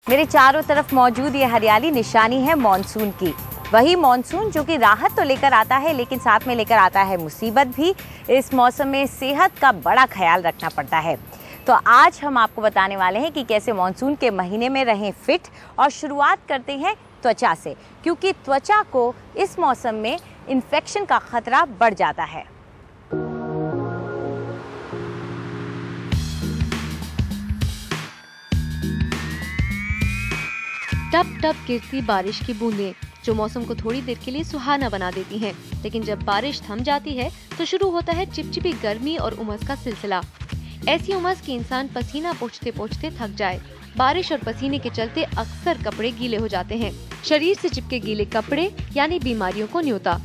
मेरे चारों तरफ मौजूद ये हरियाली निशानी है मॉनसून की। वही मॉनसून जो कि राहत तो लेकर आता है, लेकिन साथ में लेकर आता है मुसीबत भी। इस मौसम में सेहत का बड़ा ख्याल रखना पड़ता है। तो आज हम आपको बताने वाले हैं कि कैसे मॉनसून के महीने में रहें फिट। और शुरुआत करते हैं त्वचा से, क्योंकि त्वचा को इस मौसम में इन्फेक्शन का खतरा बढ़ जाता है। टप टप गिरती बारिश की बूंदें जो मौसम को थोड़ी देर के लिए सुहाना बना देती हैं, लेकिन जब बारिश थम जाती है तो शुरू होता है चिपचिपी गर्मी और उमस का सिलसिला। ऐसी उमस कि इंसान पसीना पोंछते पोंछते थक जाए। बारिश और पसीने के चलते अक्सर कपड़े गीले हो जाते हैं। शरीर से चिपके गीले कपड़े यानी बीमारियों को न्योता।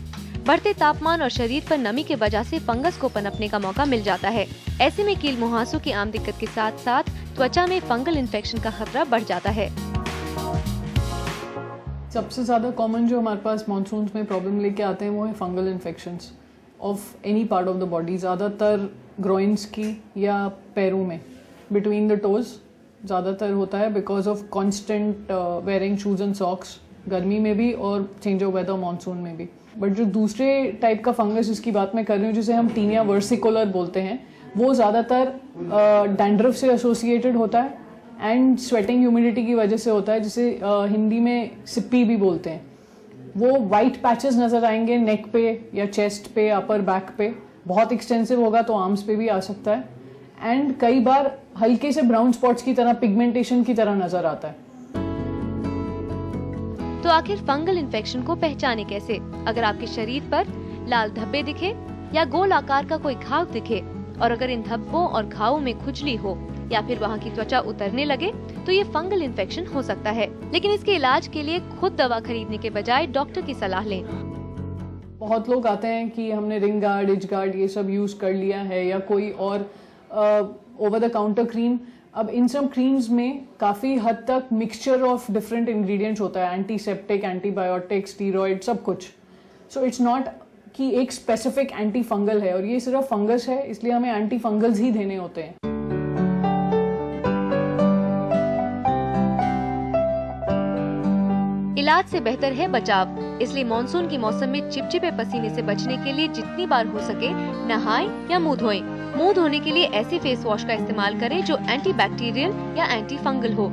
बढ़ते तापमान और शरीर पर नमी के वजह से फंगस को पनपने का मौका मिल जाता है। ऐसे में कील मुहासों की आम दिक्कत के साथ साथ त्वचा में फंगल इन्फेक्शन का खतरा बढ़ जाता है। सबसे ज़्यादा कॉमन जो हमारे पास मानसून में प्रॉब्लम लेके आते हैं वो है fungal infections of any part of the body. ज़्यादातर ग्रोइंस की या पैरों में बिटवीन द टोज ज़्यादातर होता है because of constant wearing shoes and socks, गर्मी में भी और चेंज ऑफ वेदर मानसून में भी। बट जो दूसरे टाइप का फंगस जिसकी बात मैं कर रही हूँ, जिसे हम टीनिया वर्सिकुलर बोलते हैं, वो ज़्यादातर डैंड्रफ से एसोसिएटेड होता है एंड स्वेटिंग ह्यूमिडिटी की वजह से होता है, जिसे हिंदी में सिप्पी भी बोलते हैं। वो वाइट पैचेस नज़र आएंगे नेक पे या चेस्ट पे, अपर बैक पे। बहुत एक्सटेंसिव होगा तो आर्म्स पे भी आ सकता है एंड कई बार हल्के से ब्राउन स्पॉट्स की तरह, पिगमेंटेशन की तरह नजर आता है। तो आखिर फंगल इन्फेक्शन को पहचाने कैसे? अगर आपके शरीर पर लाल धब्बे दिखे या गोल आकार का कोई घाव दिखे और अगर इन धब्बों और घावों में खुजली हो या फिर वहाँ की त्वचा उतरने लगे तो ये फंगल इन्फेक्शन हो सकता है। लेकिन इसके इलाज के लिए खुद दवा खरीदने के बजाय डॉक्टर की सलाह लें। बहुत लोग आते हैं कि हमने रिंग गार्ड, इच गार्ड ये सब यूज कर लिया है या कोई और ओवर द काउंटर क्रीम। अब इन सब क्रीम्स में काफ़ी हद तक मिक्सचर ऑफ डिफरेंट इंग्रेडिएंट्स होता है, एंटीसेप्टिक, एंटीबायोटिक, स्टीरॉयड, सब कुछ। सो इट्स नॉट कि एक स्पेसिफिक एंटी फंगल है और ये सिर्फ फंगस है इसलिए हमें एंटी फंगल्स ही देने होते हैं। इलाज से बेहतर है बचाव, इसलिए मानसून की मौसम में चिपचिपे पसीने से बचने के लिए जितनी बार हो सके नहाएं या मुंह धोएं। मुंह धोने के लिए ऐसे फेस वॉश का इस्तेमाल करें जो एंटी बैक्टीरियल या एंटी फंगल हो।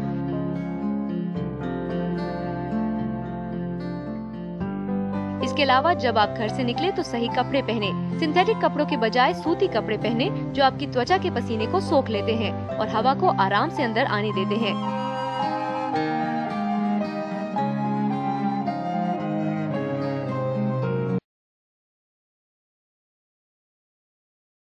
इसके अलावा जब आप घर से निकले तो सही कपड़े पहने। सिंथेटिक कपड़ों के बजाय सूती कपड़े पहने जो आपकी त्वचा के पसीने को सोख लेते हैं और हवा को आराम से अंदर आने देते हैं।